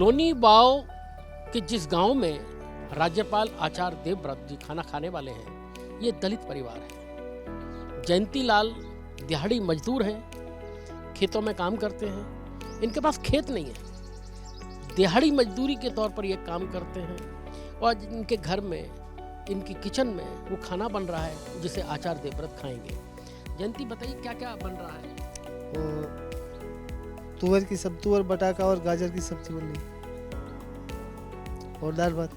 लोनी बाव के जिस गांव में राज्यपाल आचार्य देवव्रत जी खाना खाने वाले हैं, ये दलित परिवार है। जयंती लाल दिहाड़ी मजदूर हैं, खेतों में काम करते हैं। इनके पास खेत नहीं है, दिहाड़ी मजदूरी के तौर पर ये काम करते हैं और इनके घर में, इनकी किचन में वो खाना बन रहा है जिसे आचार्य देवव्रत खाएंगे। जयंती बताइए क्या क्या बन रहा है? तुअर बटाका और गाजर की सब्जी बन रही और दाल भात।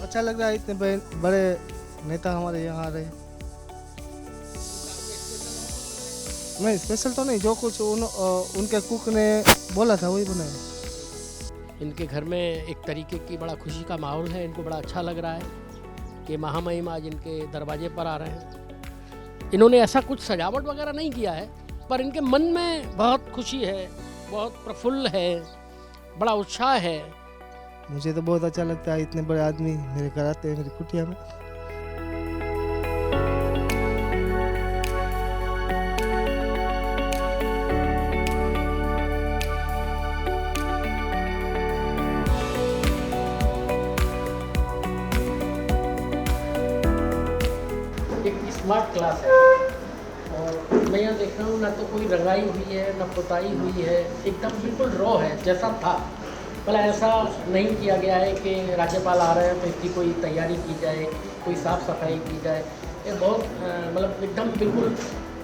अच्छा लग रहा है, इतने बड़े नेता हमारे यहाँ आ रहे हैं। नहीं, स्पेशल तो नहीं, जो कुछ उनके कुक ने बोला था वही बनाया। इनके घर में एक तरीके की बड़ा खुशी का माहौल है। इनको बड़ा अच्छा लग रहा है कि महामहिम आज इनके दरवाजे पर आ रहे हैं। इन्होंने ऐसा कुछ सजावट वगैरह नहीं किया है, पर इनके मन में बहुत खुशी है, बहुत प्रफुल्ल है, बड़ा उत्साह है। मुझे तो बहुत अच्छा लगता है, इतने बड़े आदमी मेरे घर आते हैं मेरी कुटिया में। एक स्मार्ट क्लास है और मैं यहाँ देख रहा हूँ, ना तो कोई रंगाई हुई है, ना पुताई हुई है, एकदम बिल्कुल रॉ है जैसा था। भला ऐसा नहीं किया गया है कि राज्यपाल आ रहे हैं तो इसकी कोई तैयारी की जाए, कोई साफ़ सफाई की जाए। ये बहुत मतलब एकदम बिल्कुल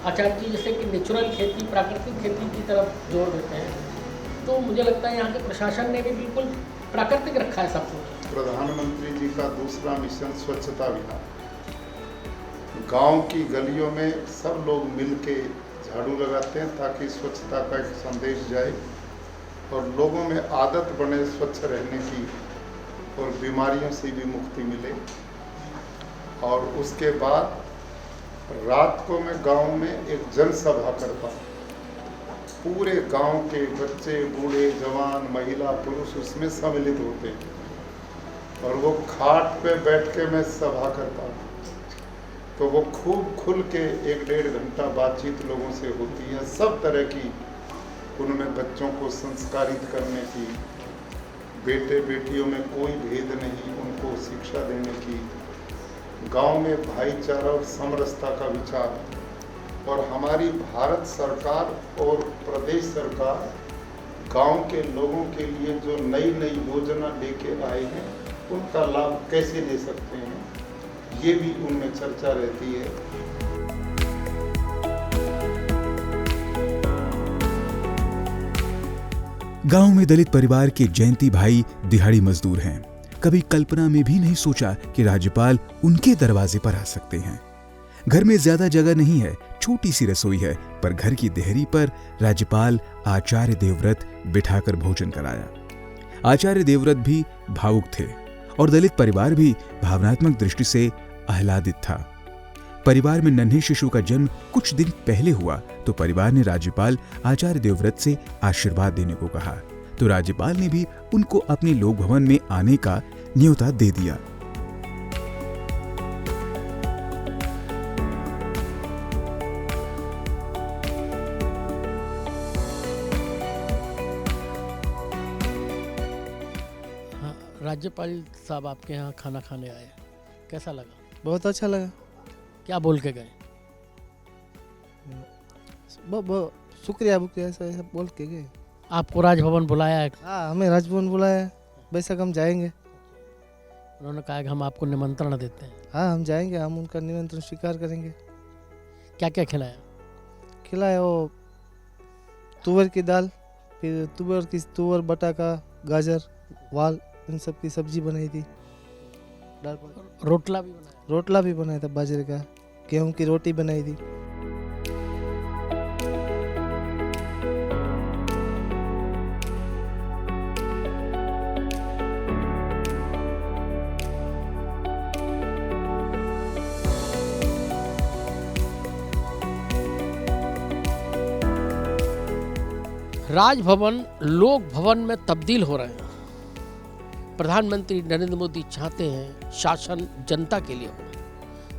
आचार्य जी जैसे कि नेचुरल खेती, प्राकृतिक खेती की तरफ जोर देते हैं। तो मुझे लगता है यहाँ के प्रशासन ने भी बिल्कुल प्राकृतिक रखा है सब कुछ। प्रधानमंत्री जी का दूसरा मिशन स्वच्छता अभियान, गांव की गलियों में सब लोग मिल के झाड़ू लगाते हैं ताकि स्वच्छता का एक संदेश जाए और लोगों में आदत बने स्वच्छ रहने की और बीमारियों से भी मुक्ति मिले। और उसके बाद रात को मैं गांव में एक जनसभा करता हूँ। पूरे गांव के बच्चे, बूढ़े, जवान, महिला, पुरुष उसमें सम्मिलित होते हैं और वो खाट पे बैठ के मैं सभा करता हूँ। तो वो खूब खुल के 1-1.5 घंटा बातचीत लोगों से होती है, सब तरह की। उनमें बच्चों को संस्कारित करने की, बेटे बेटियों में कोई भेद नहीं, उनको शिक्षा देने की, गांव में भाईचारा और समरसता का विचार। और हमारी भारत सरकार और प्रदेश सरकार गांव के लोगों के लिए जो नई नई योजना लेके आए हैं उनका लाभ कैसे ले सकते हैं, ये भी उनमें चर्चा रहती है। गांव में दलित परिवार के जयंती भाई दिहाड़ी मजदूर हैं। कभी कल्पना में भी नहीं सोचा कि राज्यपाल उनके दरवाजे पर आ सकते हैं। घर में ज्यादा जगह नहीं है, छोटी सी रसोई है, पर घर की देहरी पर राज्यपाल आचार्य देवव्रत बिठाकर भोजन कराया। आचार्य देवव्रत भी भावुक थे और दलित परिवार भी भावनात्मक दृष्टि से आह्लादित था। परिवार में नन्हे शिशु का जन्म कुछ दिन पहले हुआ तो परिवार ने राज्यपाल आचार्य देवव्रत से आशीर्वाद देने को कहा, तो राज्यपाल ने भी उनको अपने लोक भवन में आने का न्योता दे दिया। हाँ, राज्यपाल साहब आपके यहाँ खाना खाने आए, कैसा लगा? बहुत अच्छा लगा। क्या बोल के गए? बहुत शुक्रिया ऐसा बोल के गए। आपको राजभवन बुलाया है? हाँ, हमें राजभवन बुलाया है, बेशक हम जाएंगे। उन्होंने कहा कि हम आपको निमंत्रण देते हैं। हाँ, हम जाएंगे, हम उनका निमंत्रण स्वीकार करेंगे। क्या क्या खिलाया? खिलाया वो तुअर की दाल, फिर तुअर बटाका, गाजर, वाल, इन सब की सब्जी बनाई थी। रोटला भी बनाया? रोटला भी बनाया था, बाजरे का, गेहूं की रोटी बनाई थी। राजभवन लोक भवन में तब्दील हो रहे हैं। प्रधानमंत्री नरेंद्र मोदी चाहते हैं शासन जनता के लिए हो,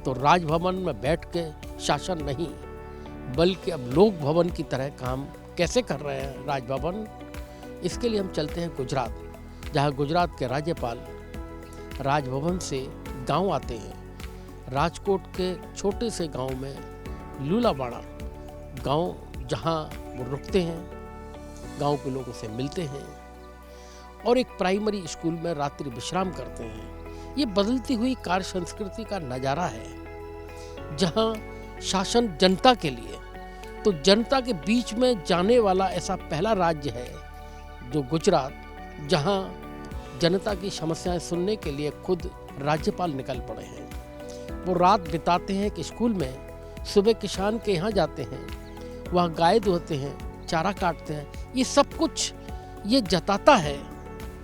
तो राजभवन में बैठ के शासन नहीं, बल्कि अब लोक भवन की तरह काम कैसे कर रहे हैं राजभवन, इसके लिए हम चलते हैं गुजरात, जहाँ गुजरात के राज्यपाल राजभवन से गांव आते हैं। राजकोट के छोटे से गांव में लूलावाड़ा गांव, जहां वो रुकते हैं, गांव के लोगों से मिलते हैं और एक प्राइमरी स्कूल में रात्रि विश्राम करते हैं। ये बदलती हुई कार्य संस्कृति का नज़ारा है, जहां शासन जनता के लिए, तो जनता के बीच में जाने वाला ऐसा पहला राज्य है जो गुजरात, जहां जनता की समस्याएं सुनने के लिए खुद राज्यपाल निकल पड़े हैं। वो रात बिताते हैं कि स्कूल में, सुबह किसान के यहाँ जाते हैं, वहाँ गाय धोते हैं, चारा काटते हैं। ये सब कुछ ये जताता है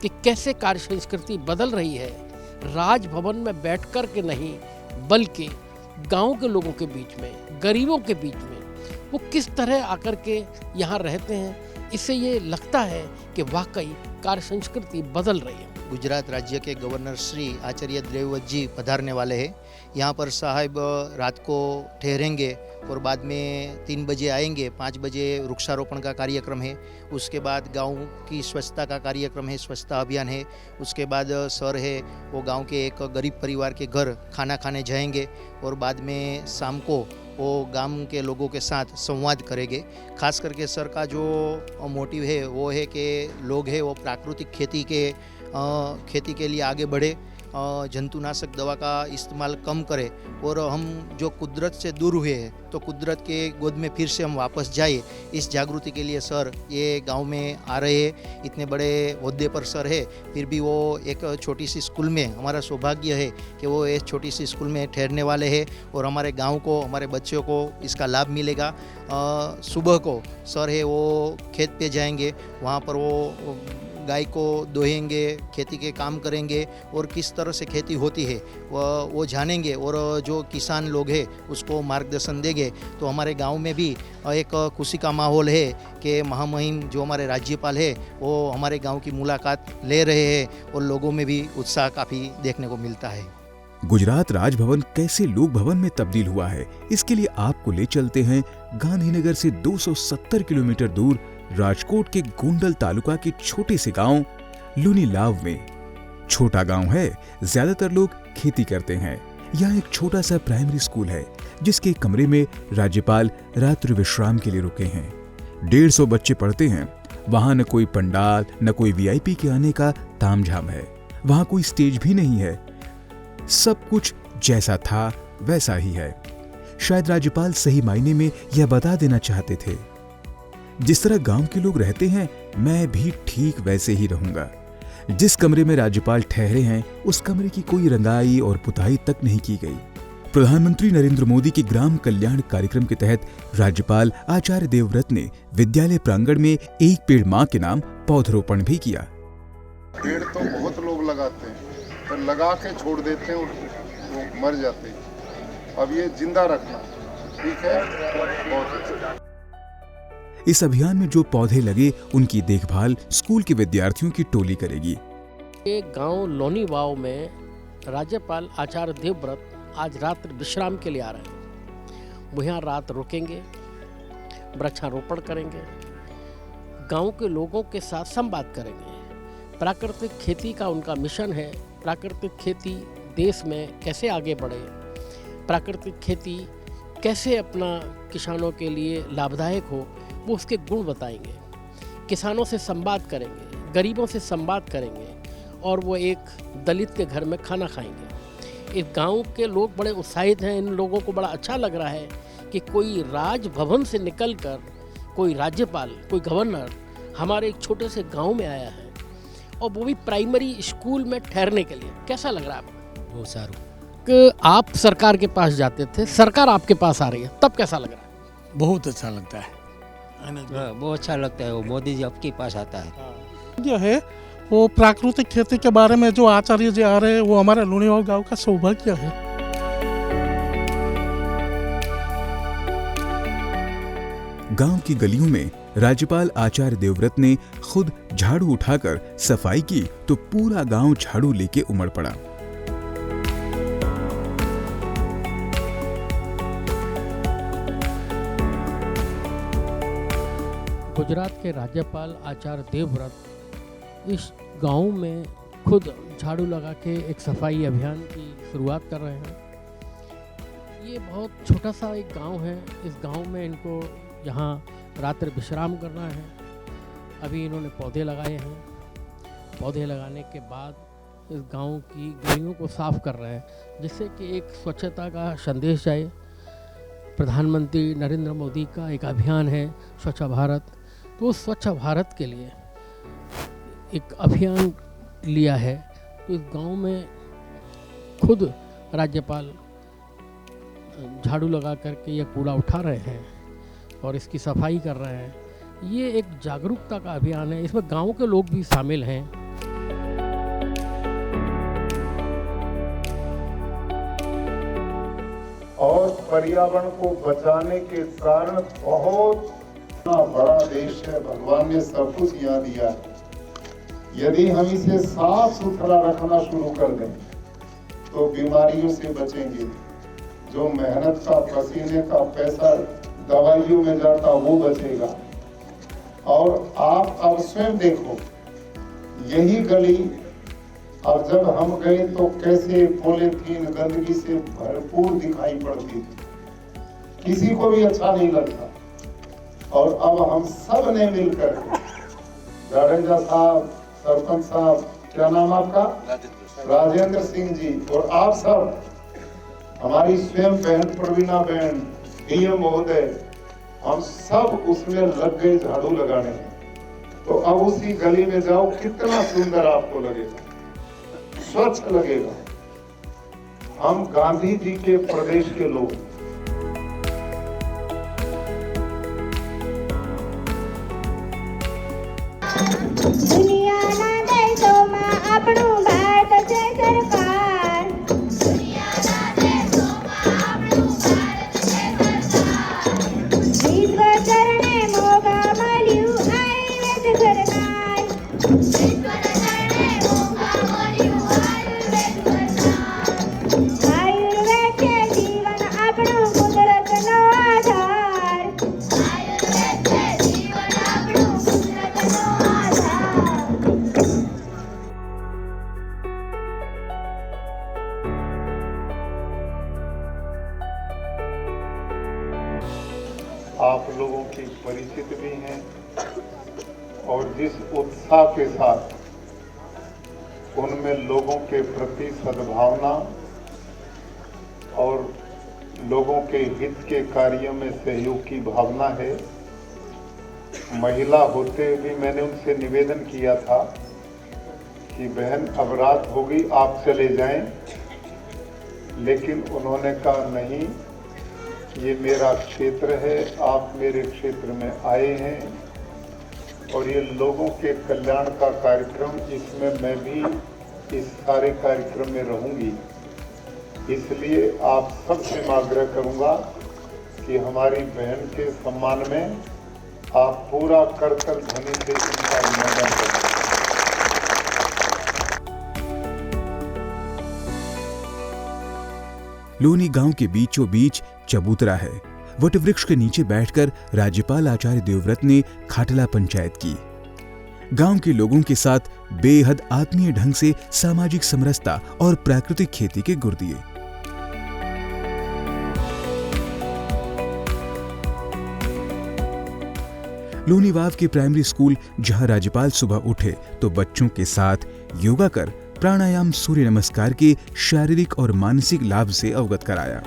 कि कैसे कार्य संस्कृति बदल रही है, राजभवन में बैठकर के नहीं बल्कि गांव के लोगों के बीच में, गरीबों के बीच में वो किस तरह आकर के यहाँ रहते हैं। इससे ये लगता है कि वाकई कार्य संस्कृति बदल रही है। गुजरात राज्य के गवर्नर श्री आचार्य देवव्रत जी पधारने वाले हैं। यहाँ पर साहब रात को ठहरेंगे और बाद में 3 बजे आएंगे। 5 बजे वृक्षारोपण का कार्यक्रम है। उसके बाद गांव की स्वच्छता का कार्यक्रम है, स्वच्छता अभियान है। उसके बाद सर है वो गांव के एक गरीब परिवार के घर खाना खाने जाएंगे और बाद में शाम को वो गांव के लोगों के साथ संवाद करेंगे। खास करके सर का जो मोटिव है वो है कि लोग हैं वो प्राकृतिक खेती के लिए आगे बढ़े, जंतुनाशक दवा का इस्तेमाल कम करें और हम जो कुदरत से दूर हुए हैं तो कुदरत के गोद में फिर से हम वापस जाए। इस जागृति के लिए सर ये गांव में आ रहे हैं। इतने बड़े ओहदे पर सर है, फिर भी वो एक छोटी सी स्कूल में, हमारा सौभाग्य है कि वो एक छोटी सी स्कूल में ठहरने वाले हैं और हमारे गांव को, हमारे बच्चों को इसका लाभ मिलेगा। सुबह को सर है वो खेत पे जाएंगे, वहाँ पर वो गाय को दोहेंगे, खेती के काम करेंगे और किस तरह से खेती होती है वो जानेंगे और जो किसान लोग हैं उसको मार्गदर्शन देंगे। तो हमारे गांव में भी एक खुशी का माहौल है कि महामहिम जो हमारे राज्यपाल है वो हमारे गांव की मुलाकात ले रहे हैं और लोगों में भी उत्साह काफ़ी देखने को मिलता है। गुजरात राजभवन कैसे लोक भवन में तब्दील हुआ है, इसके लिए आपको ले चलते हैं गांधीनगर से 270 किलोमीटर दूर राजकोट के गोंडल तालुका के छोटे से गांव लूनीलाव में। छोटा गांव है, ज्यादातर लोग खेती करते हैं। यहाँ एक छोटा सा प्राइमरी स्कूल है जिसके कमरे में राज्यपाल रात्रि विश्राम के लिए रुके हैं। 150 बच्चे पढ़ते हैं। वहां न कोई पंडाल, न कोई वीआईपी के आने का तामझाम है। वहां कोई स्टेज भी नहीं है। सब कुछ जैसा था वैसा ही है। शायद राज्यपाल सही मायने में यह बता देना चाहते थे, जिस तरह गांव के लोग रहते हैं मैं भी ठीक वैसे ही रहूंगा। जिस कमरे में राज्यपाल ठहरे हैं उस कमरे की कोई रंगाई और पुताई तक नहीं की गई। प्रधानमंत्री नरेंद्र मोदी के ग्राम कल्याण कार्यक्रम के तहत राज्यपाल आचार्य देवव्रत ने विद्यालय प्रांगण में एक पेड़ मां के नाम पौधरोपण भी किया। पेड़ तो बहुत लोग लगाते हैं पर लगा के छोड़ देते हैं और वो मर जाते हैं। अब ये जिंदा रखना ठीक है, बहुत अच्छा। इस अभियान में जो पौधे लगे उनकी देखभाल स्कूल के विद्यार्थियों की टोली करेगी। ये गांव लोनीवाव में राज्यपाल आचार्य देवव्रत आज रात्रि विश्राम के लिए आ रहे हैं। वो यहाँ रात रुकेंगे, वृक्षारोपण करेंगे, गांव के लोगों के साथ संवाद करेंगे। प्राकृतिक खेती का उनका मिशन है। प्राकृतिक खेती देश में कैसे आगे बढ़े, प्राकृतिक खेती कैसे अपना किसानों के लिए लाभदायक हो, वो उसके गुण बताएंगे। किसानों से संवाद करेंगे, गरीबों से संवाद करेंगे और वो एक दलित के घर में खाना खाएंगे। इस गांव के लोग बड़े उत्साहित हैं। इन लोगों को बड़ा अच्छा लग रहा है कि कोई राजभवन से निकलकर कोई राज्यपाल, कोई गवर्नर हमारे एक छोटे से गांव में आया है और वो भी प्राइमरी स्कूल में ठहरने के लिए। कैसा लग रहा है आपको? बहुत सारू। कि आप सरकार के पास जाते थे, सरकार आपके पास आ रही है, तब कैसा लग रहा है? बहुत अच्छा लगता है ना? बहुत अच्छा लगता है। वो मोदी जी आपके पास आता है। जो है वो प्राकृतिक खेती के बारे में जो आचार्य जी आ रहे हैं वो हमारे लूनीवाव गांव का सौभाग्य है। गांव की गलियों में राज्यपाल आचार्य देवव्रत ने खुद झाड़ू उठाकर सफाई की तो पूरा गांव झाड़ू लेके उमड़ पड़ा। गुजरात के राज्यपाल आचार्य देवव्रत इस गांव में खुद झाड़ू लगा के एक सफाई अभियान की शुरुआत कर रहे हैं। ये बहुत छोटा सा एक गांव है। इस गांव में इनको यहाँ रात्रि विश्राम करना है। अभी इन्होंने पौधे लगाए हैं। पौधे लगाने के बाद इस गांव की गलियों को साफ कर रहे हैं, जिससे कि एक स्वच्छता का संदेश जाए। प्रधानमंत्री नरेंद्र मोदी का एक अभियान है स्वच्छ भारत, तो स्वच्छ भारत के लिए एक अभियान लिया है। तो इस गांव में खुद राज्यपाल झाड़ू लगा करके ये कूड़ा उठा रहे हैं और इसकी सफाई कर रहे हैं। ये एक जागरूकता का अभियान है। इसमें गांव के लोग भी शामिल हैं। और पर्यावरण को बचाने के कारण बहुत बड़ा देश है। भगवान ने सब कुछ यहाँ दिया है। यदि हम इसे साफ सुथरा रखना शुरू कर दें तो बीमारियों से बचेंगे। जो मेहनत का, पसीने का पैसा दवाइयों में जाता वो बचेगा। और आप अब स्वयं देखो, यही गली और जब हम गए तो कैसे पॉलीथीन गंदगी से भरपूर दिखाई पड़ती थी, किसी को भी अच्छा नहीं लगता। और अब हम सब ने मिलकर, जाडेजा साहब, सरपंच साहब, क्या नाम आपका? राजेंद्र सिंह जी, और आप सब, हमारी स्वयं बहन प्रवीणा बहन, डीएम महोदय, हम सब उसमें लग गए झाड़ू लगाने। तो अब उसी गली में जाओ, कितना सुंदर आपको लगेगा, स्वच्छ लगेगा। हम गांधी जी के प्रदेश के लोग, દુનિયાના દેશોમાં આપણું ભારત છે સરકાર. દુનિયાના દેશોમાં આપણું ભારત છે સરકાર. વિશ્વ ચરણે મોગા મળ્યું આયુર્વેદ ઘરનાર. વિશ્વ ચરણે મોગા મળ્યું આયુર્વેદ ઘરનાર. આયુર્વેદ છે જીવન આપણું કુદરતનો આધાર. આયુર્વેદ છે જીવન આપણું કુદરતનો આધાર. आप लोगों की परिचित भी हैं और जिस उत्साह के साथ उनमें लोगों के प्रति सद्भावना और लोगों के हित के कार्यों में सहयोग की भावना है। महिला होते हुए भी मैंने उनसे निवेदन किया था कि बहन अब रात होगी, आप चले जाएं, लेकिन उन्होंने कहा नहीं, ये मेरा क्षेत्र है, आप मेरे क्षेत्र में आए हैं और ये लोगों के कल्याण का कार्यक्रम, इसमें मैं भी इस सारे कार्यक्रम में रहूंगी। इसलिए आप सबसे मैं आग्रह करूंगा कि हमारी बहन के सम्मान में आप पूरा करतल ध्वनि से इनका अभिनंदन करें। लोनी गांव के बीचों बीच चबूतरा है। वटवृक्ष के नीचे बैठकर राज्यपाल आचार्य देवव्रत ने खाटला पंचायत की। गांव के लोगों के साथ बेहद आत्मीय ढंग से सामाजिक समरसता और प्राकृतिक खेती के गुर दिए। लोनीवाव के प्राइमरी स्कूल, जहां राज्यपाल सुबह उठे तो बच्चों के साथ योगा कर प्राणायाम, सूर्य नमस्कार के शारीरिक और मानसिक लाभ से अवगत कराया।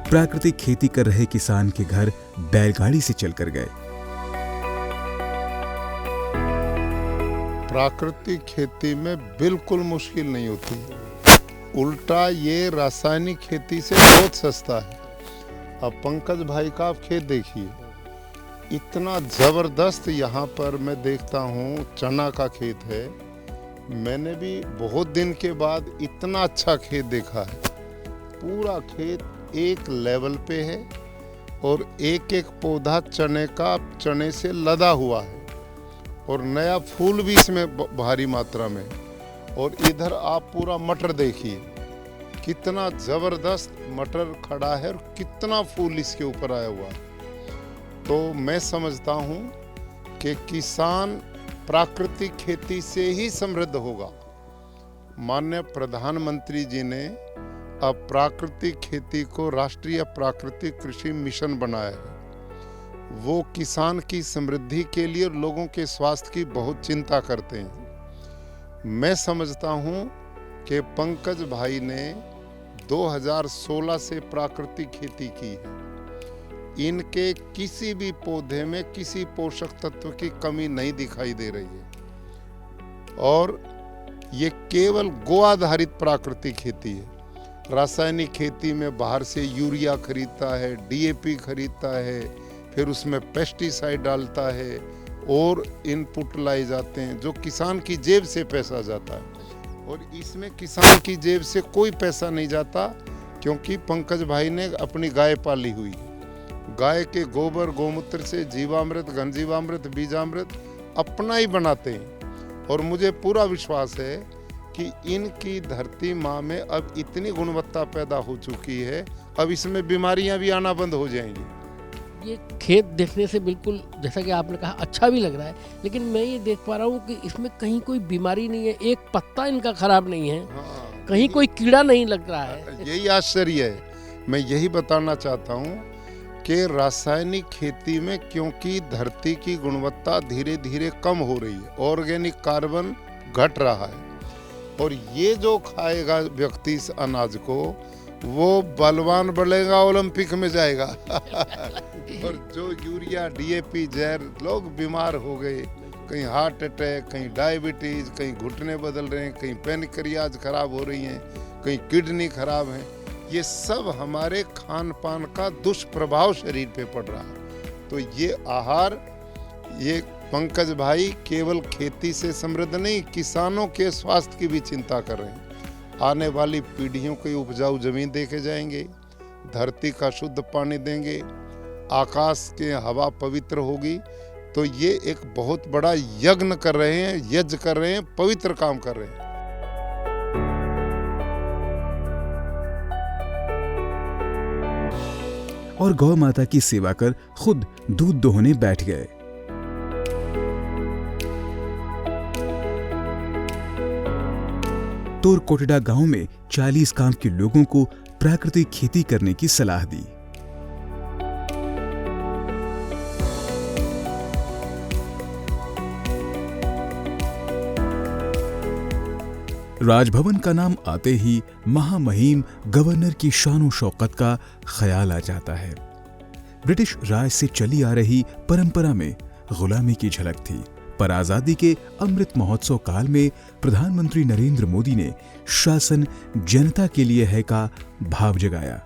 प्राकृतिक खेती कर रहे किसान के घर बैलगाड़ी से चलकर गए। प्राकृतिक खेती में बिल्कुल मुश्किल नहीं होती, उल्टा ये रासायनिक खेती से बहुत सस्ता है। अब पंकज भाई का आप खेत देखिए, इतना ज़बरदस्त यहाँ पर मैं देखता हूँ, चना का खेत है। मैंने भी बहुत दिन के बाद इतना अच्छा खेत देखा है। पूरा खेत एक लेवल पे है और एक एक पौधा चने से लदा हुआ है और नया फूल भी इसमें भारी मात्रा में। और इधर आप पूरा मटर देखिए, कितना ज़बरदस्त मटर खड़ा है और कितना फूल इसके ऊपर आया हुआ है। तो मैं समझता हूँ कि किसान प्राकृतिक खेती से ही समृद्ध होगा। माननीय प्रधानमंत्री जी ने अब प्राकृतिक खेती को राष्ट्रीय प्राकृतिक कृषि मिशन बनाया है। वो किसान की समृद्धि के लिए और लोगों के स्वास्थ्य की बहुत चिंता करते हैं। मैं समझता हूँ कि पंकज भाई ने 2016 से प्राकृतिक खेती की है। इनके किसी भी पौधे में किसी पोषक तत्व की कमी नहीं दिखाई दे रही है और ये केवल गो आधारित प्राकृतिक खेती है। रासायनिक खेती में बाहर से यूरिया खरीदता है, डीएपी खरीदता है, फिर उसमें पेस्टिसाइड डालता है और इनपुट लाए जाते हैं जो किसान की जेब से पैसा जाता है। और इसमें किसान की जेब से कोई पैसा नहीं जाता, क्योंकि पंकज भाई ने अपनी गाय पाली हुई है। गाय के गोबर गोमूत्र से जीवामृत, घनजीवामृत, बीजामृत अपना ही बनाते हैं। और मुझे पूरा विश्वास है कि इनकी धरती माँ में अब इतनी गुणवत्ता पैदा हो चुकी है, अब इसमें बीमारियां भी आना बंद हो जाएंगी। ये खेत देखने से बिल्कुल जैसा कि आपने कहा अच्छा भी लग रहा है, लेकिन मैं ये देख पा रहा हूँ कि इसमें कहीं कोई बीमारी नहीं है, एक पत्ता इनका खराब नहीं है। हाँ, कहीं कोई कीड़ा नहीं लग रहा है। यही आश्चर्य है। मैं यही बताना चाहता हूँ कि रासायनिक खेती में क्योंकि धरती की गुणवत्ता धीरे धीरे कम हो रही है, ऑर्गेनिक कार्बन घट रहा है, और ये जो खाएगा व्यक्ति इस अनाज को वो बलवान बनेगा, ओलंपिक में जाएगा। और जो यूरिया डीएपी जहर, लोग बीमार हो गए, कहीं हार्ट अटैक, कहीं डायबिटीज, कहीं घुटने बदल रहे हैं, कहीं पैनक्रियाज खराब हो रही हैं, कहीं किडनी खराब है। ये सब हमारे खान पान का दुष्प्रभाव शरीर पे पड़ रहा है। तो ये आहार, ये पंकज भाई केवल खेती से समृद्ध नहीं, किसानों के स्वास्थ्य की भी चिंता कर रहे हैं। आने वाली पीढ़ियों की उपजाऊ जमीन देके जाएंगे, धरती का शुद्ध पानी देंगे, आकाश की हवा पवित्र होगी। तो ये एक बहुत बड़ा यज्ञ कर रहे हैं, यज्ञ कर रहे हैं, पवित्र काम कर रहे हैं। और गौ माता की सेवा कर खुद दूध दोहने बैठ गए। तोरकोटड़ा गांव में 40 गांव के लोगों को प्राकृतिक खेती करने की सलाह दी। राजभवन का नाम आते ही महामहिम गवर्नर की शान शौकत का ख्याल आ जाता है। ब्रिटिश राज से चली आ रही परंपरा में गुलामी की झलक थी, पर आजादी के अमृत महोत्सव काल में प्रधानमंत्री नरेंद्र मोदी ने शासन जनता के लिए है का भाव जगाया।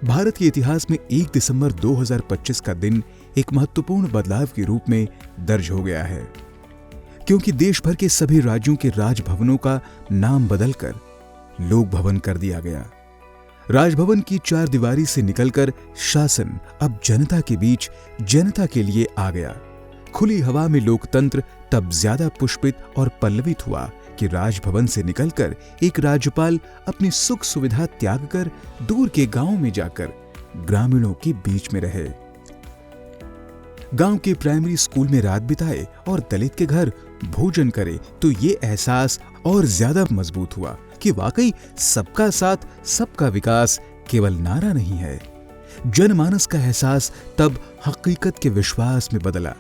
भारत के इतिहास में 1 दिसंबर 2025 का दिन एक महत्वपूर्ण बदलाव के रूप में दर्ज हो गया है, क्योंकि देश भर के सभी राज्यों के राजभवनों का नाम बदलकर लोक भवन कर दिया गया। राजभवन की 4 दीवारी से निकलकर शासन अब जनता के बीच, जनता के लिए आ गया। खुली हवा में लोकतंत्र तब ज्यादा पुष्पित और पल्लवित हुआ कि राजभवन से निकलकर एक राज्यपाल अपनी सुख सुविधा त्याग कर दूर के गांव में जाकर ग्रामीणों के बीच में रहे। गांव के प्राइमरी स्कूल में रात बिताए और दलित के घर भोजन करे, तो ये एहसास और ज्यादा मजबूत हुआ कि वाकई सबका साथ सबका विकास केवल नारा नहीं है। जनमानस का एहसास तब हकीकत के विश्वास में बदला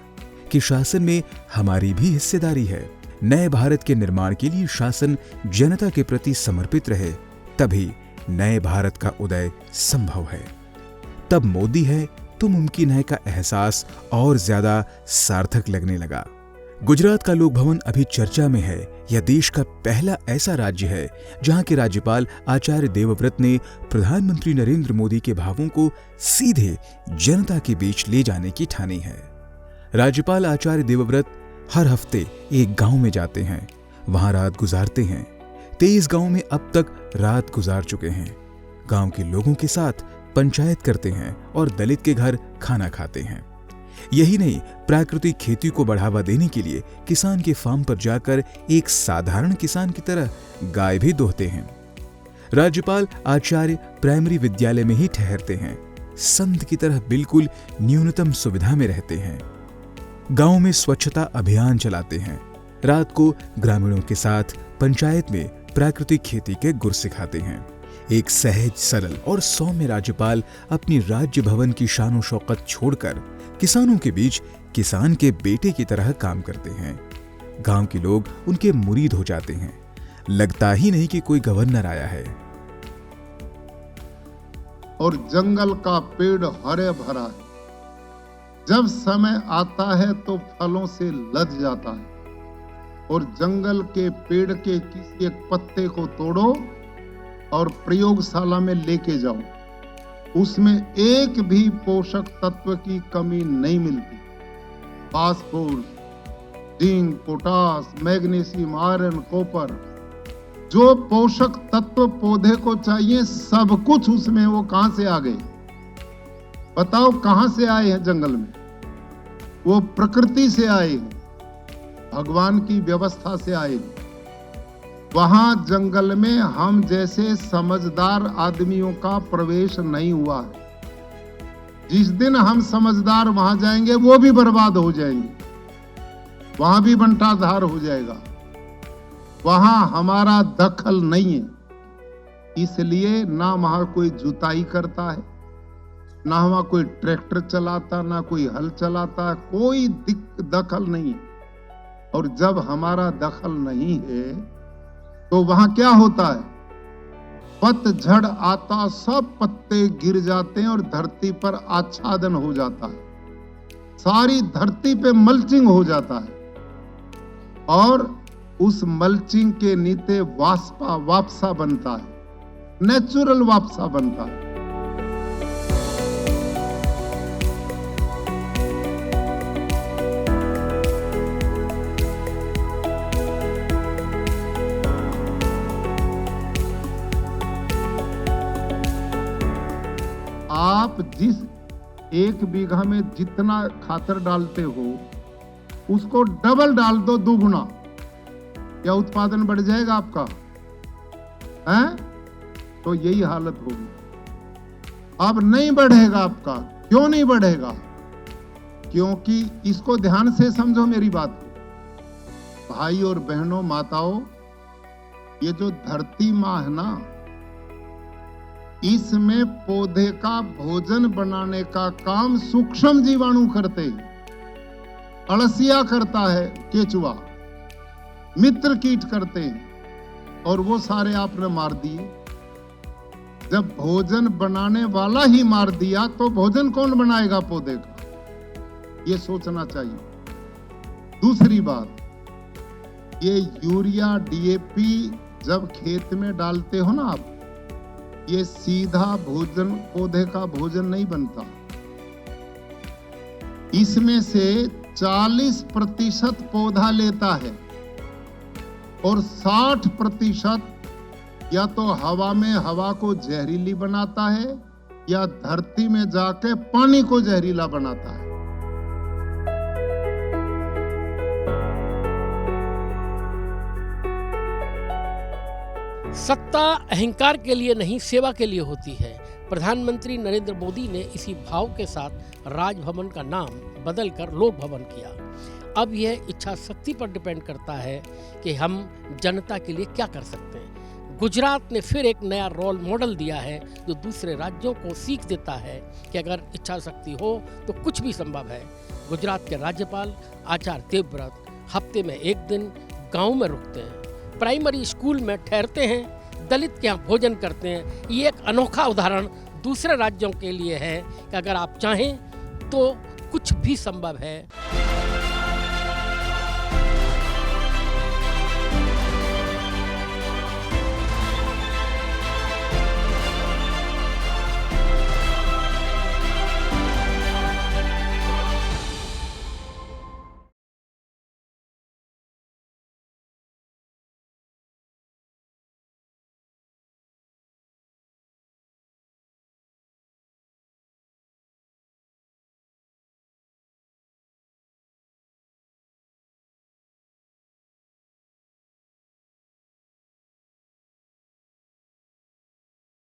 कि शासन में हमारी भी हिस्सेदारी है। नए भारत के निर्माण के लिए शासन जनता के प्रति समर्पित रहे, तभी नए भारत का उदय संभव है। तब मोदी है तो मुमकिन है का एहसास और ज्यादा सार्थक लगने लगा। गुजरात का लोक भवन अभी चर्चा में है। यह देश का पहला ऐसा राज्य है जहां के राज्यपाल आचार्य देवव्रत ने प्रधानमंत्री नरेंद्र मोदी के भावों को सीधे जनता के बीच ले जाने की ठानी है। राज्यपाल आचार्य देवव्रत हर हफ्ते एक गांव में जाते हैं, वहां रात गुजारते हैं। 23 गांव में अब तक रात गुजार चुके हैं। गांव के लोगों के साथ पंचायत करते हैं और दलित के घर खाना खाते हैं। यही नहीं, प्राकृतिक खेती को बढ़ावा देने के लिए किसान के फार्म पर जाकर एक साधारण किसान की तरह गाय भी दोहते हैं। राज्यपाल आचार्य प्राइमरी विद्यालय में ही ठहरते हैं, संत की तरह बिल्कुल न्यूनतम सुविधा में रहते हैं। गांव में स्वच्छता अभियान चलाते हैं। रात को ग्रामीणों के साथ पंचायत में प्राकृतिक खेती के गुर सिखाते हैं। एक सहज, सरल और सौम्य राज्यपाल अपनी राज्य भवन की शान शौकत छोड़कर किसानों के बीच किसान के बेटे की तरह काम करते हैं। गांव के लोग उनके मुरीद हो जाते हैं। लगता ही नहीं कि कोई गवर्नर आया है। और जंगल का पेड़ हरे भरा है, जब समय आता है तो फलों से लद जाता है। और जंगल के पेड़ के किसी एक पत्ते को तोड़ो और प्रयोगशाला में लेके जाओ, उसमें एक भी पोषक तत्व की कमी नहीं मिलती। Phosphorus, zinc, potash, magnesium, iron, copper, जो पोषक तत्व पौधे को चाहिए सब कुछ उसमें। वो कहां से आ गए बताओ? कहां से आए हैं जंगल में? वो प्रकृति से आए हैं, भगवान की व्यवस्था से आए हैं। वहां जंगल में हम जैसे समझदार आदमियों का प्रवेश नहीं हुआ है। जिस दिन हम समझदार वहां जाएंगे वो भी बर्बाद हो जाएंगे, वहां भी बंटाधार हो जाएगा। वहां हमारा दखल नहीं है, इसलिए ना वहां कोई जुताई करता है, ना वहां कोई ट्रैक्टर चलाता, ना कोई हल चलाता, कोई दखल नहीं है। और जब हमारा दखल नहीं है तो वहां क्या होता है? पतझड़ आता, सब पत्ते गिर जाते हैं और धरती पर आच्छादन हो जाता है। सारी धरती पे मल्चिंग हो जाता है और उस मल्चिंग के नीचे वापसा बनता है, नेचुरल वापसा बनता है। आप जिस 1 बीघा में जितना खातर डालते हो उसको डबल डाल दो, 2 गुना, क्या उत्पादन बढ़ जाएगा आपका? हैं? तो यही हालत होगी। अब नहीं बढ़ेगा आपका। क्यों नहीं बढ़ेगा? क्योंकि इसको ध्यान से समझो मेरी बात को। भाई और बहनों, माताओं, ये जो धरती माँ है ना, इसमें पौधे का भोजन बनाने का काम सूक्ष्म जीवाणु करते हैं। अळसिया करता है केचुआ, मित्र कीट करते हैं, और वो सारे आपने मार दिए। जब भोजन बनाने वाला ही मार दिया तो भोजन कौन बनाएगा पौधे का? ये सोचना चाहिए। दूसरी बात, ये यूरिया, डीएपी जब खेत में डालते हो ना आप, ये सीधा भोजन, पौधे का भोजन नहीं बनता। इसमें से 40% पौधा लेता है और 60% या तो हवा में हवा को जहरीली बनाता है या धरती में जाके पानी को जहरीला बनाता है। सत्ता अहंकार के लिए नहीं, सेवा के लिए होती है। प्रधानमंत्री नरेंद्र मोदी ने इसी भाव के साथ राजभवन का नाम बदलकर लोक भवन किया। अब यह इच्छा शक्ति पर डिपेंड करता है कि हम जनता के लिए क्या कर सकते हैं। गुजरात ने फिर एक नया रोल मॉडल दिया है जो दूसरे राज्यों को सीख देता है कि अगर इच्छा शक्ति हो तो कुछ भी संभव है। गुजरात के राज्यपाल आचार्य देवव्रत हफ्ते में 1 दिन गांव में रुकते हैं, प्राइमरी स्कूल में ठहरते हैं, दलित के यहाँ भोजन करते हैं। ये एक अनोखा उदाहरण दूसरे राज्यों के लिए है कि अगर आप चाहें तो कुछ भी संभव है।